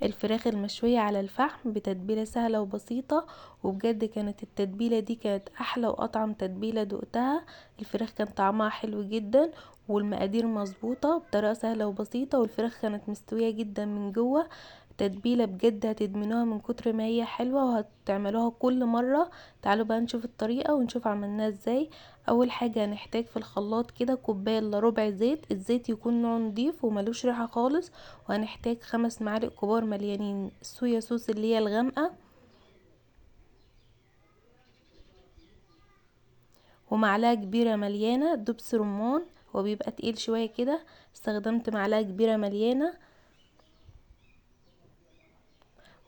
الفراخ المشوية على الفحم بتتبيلة سهلة وبسيطة، وبجد كانت التتبيلة دي كانت احلى واطعم تتبيلة دقتها. الفراخ كان طعمها حلو جدا، والمقادير مظبوطة بطريقة سهلة وبسيطة، والفراخ كانت مستوية جدا من جوه. تتبيلة بجد هتدمنوها من كتر ما هي حلوة، وهتعملوها كل مرة. تعالوا بقى نشوف الطريقة ونشوف عملناها ازاي. اول حاجة هنحتاج في الخلاط كده كوباية الا ربع زيت، الزيت يكون نوع نضيف وملوش ريحة خالص. وهنحتاج 5 معالق كبار مليانين صويا صوص اللي هي الغامقة، ومعلقة كبيرة مليانة دبس رمان، هو بيبقى تقيل شوية كده. استخدمت معلقة كبيرة مليانة.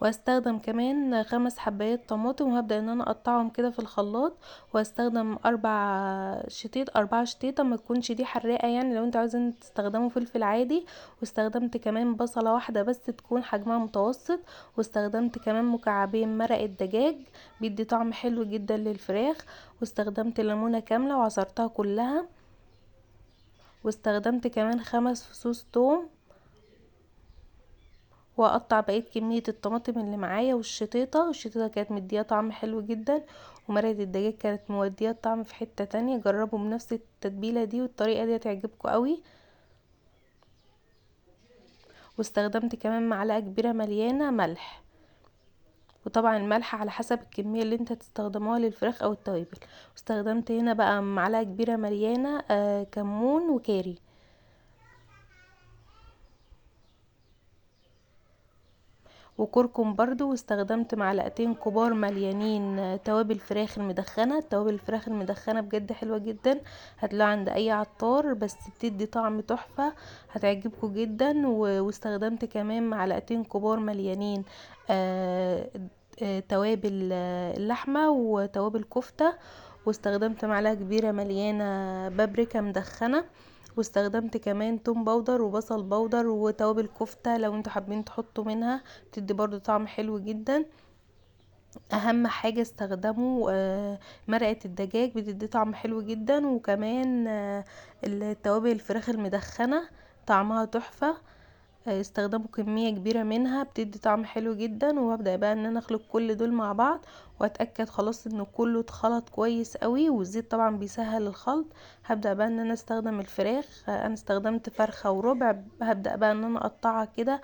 وهستخدم كمان 5 حبايات طماطم، وهبدأ ان انا اقطعهم كده في الخلاط. وهستخدم 4 شتيطة، ما تكونش دي حراقة يعني، لو انت عاوزين تستخدموا فلفل عادي. واستخدمت كمان بصلة واحدة بس تكون حجمها متوسط. واستخدمت كمان مكعبين مرق الدجاج، بيدي طعم حلو جدا للفراخ. واستخدمت ليمونة كاملة وعصرتها كلها. واستخدمت كمان 5 فصوص توم. واقطع بقيه كميه الطماطم اللي معايا والشطيطه كانت مديه طعم حلو جدا. ومرقه الدجاج كانت موديه الطعم في حته تانية. جربوا بنفس التتبيله دي والطريقه دي هتعجبكم قوي. واستخدمت كمان معلقه كبيره مليانه ملح. وطبعا الملح على حسب الكميه اللي انت هتستخدموها للفراخ او التوابل. واستخدمت هنا بقى معلقه كبيره مليانه كمون وكاري. وكركم برضو. واستخدمت معلقتين كبار مليانين توابل فراخ المدخنة. توابل الفراخ المدخنة بجد حلوة جدا، هتلاقوها عند اي عطار، بس بتدي طعم تحفة، هتعجبكم جدا. واستخدمت كمان معلقتين كبار مليانين توابل اللحمة وتوابل كفتة. واستخدمت معلقة كبيرة مليانة بابريكا مدخنة. واستخدمت كمان توم باودر وبصل باودر وتوابل كفتة لو انتوا حابين تحطوا منها، بتدي برضو طعم حلو جدا. اهم حاجة استخدموا مرقة الدجاج، بتدي طعم حلو جدا. وكمان التوابل الفراخ المدخنة طعمها تحفة. استخدموا كمية كبيرة منها، بتدي طعم حلو جدا. وهبدأ بقى ان انا اخلط كل دول مع بعض، واتأكد خلاص ان كله اتخلط كويس قوي، والزيت طبعا بيسهل الخلط. هبدأ بقى ان انا استخدم الفراخ. انا استخدمت فرخة وربع. هبدأ بقى ان انا اقطعها كده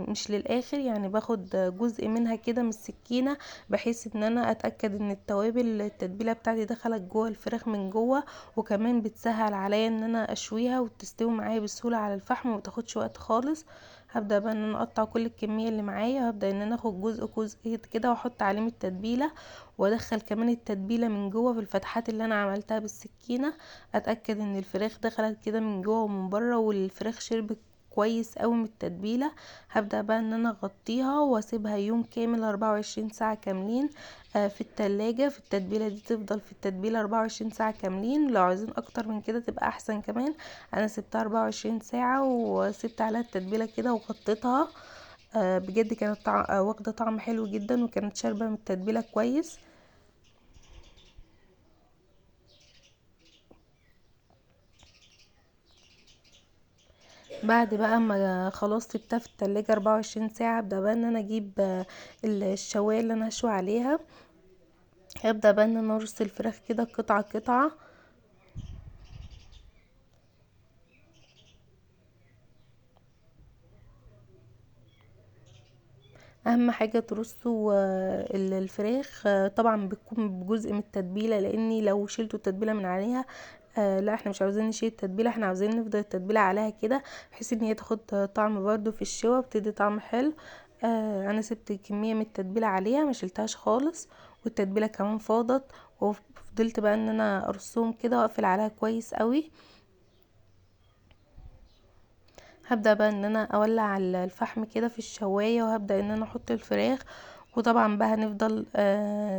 مش للاخر يعني، باخد جزء منها كده من السكينة، بحيث ان انا اتأكد ان التتبيلة بتاعتي دخلت جوه الفراخ من جوه. وكمان بتسهل عليا ان انا اشويها وتستوي معايا بسهولة على الفحم ومتاخدش وقت خالص. هبدأ بقى ان انا اقطع كل الكمية اللي معايا، وهبدأ ان انا اخد جزء كده واحط عليه من التتبيلة، وادخل كمان التتبيلة من جوه في الفتحات اللي انا عملتها بالسكينة. اتأكد ان الفراخ دخلت كده من جوه ومن بره، والفراخ شربت كويس قوي من التتبيله. هبدا بقى ان انا اغطيها واسيبها يوم كامل 24 ساعه كاملين في التلاجة. في التتبيله دي تفضل في التتبيله 24 ساعه كاملين، لو عايزين اكتر من كده تبقى احسن كمان. انا سبتها 24 ساعه وسبت عليها التتبيله كده وغطيتها. بجد كانت واخده طعم حلو جدا، وكانت شاربه من التتبيله كويس. بعد بقى ما خلاص سبتها في التلاجة 24 ساعة، ابدأ بقى ان انا اجيب الشواية اللي انا هشوي عليها. هبدأ بقى ان انا ارص الفراخ كده قطعة قطعة. اهم حاجة ترصوا الفراخ طبعا بتكون بجزء من التتبيلة، لاني لو شلتوا التتبيلة من عليها لا احنا مش عاوزين نشيل التتبيلة، احنا عاوزين نفضل التتبيلة عليها كده، بحيث ان هي تاخد طعم برضو في الشوا، بتدي طعم حلو. انا سبت كمية من التتبيلة عليها، ما شلتهاش خالص، والتتبيلة كمان فاضت. وفضلت بقى ان انا ارصهم كده واقفل عليها كويس قوي. هبدأ بقى ان انا اولع الفحم كده في الشواية، وهبدأ ان انا احط الفراخ وطبعا بقى هنفضل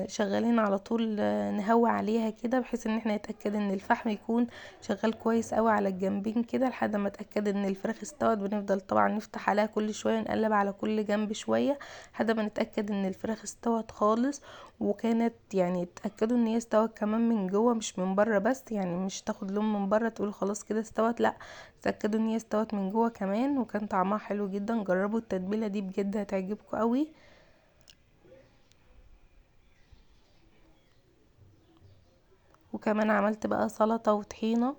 شغالين على طول، نهوي عليها كده بحيث ان احنا نتأكد ان الفحم يكون شغال كويس قوي على الجنبين كده لحد ما اتأكد ان الفراخ استوت. بنفضل طبعا نفتح عليها كل شوية ونقلب على كل جنب شوية لحد ما نتأكد ان الفراخ استوت خالص. وكانت يعني تأكدوا ان هي استوت كمان من جوه مش من بره بس، يعني مش تاخد لون من بره تقول خلاص كده استوت، لا، تأكدوا ان هي استوت من جوه كمان. وكان طعمها حلو جدا، جربوا التتبيلة دي بجد هتعجبكم قوي. وكمان عملت بقى سلطة وطحينة.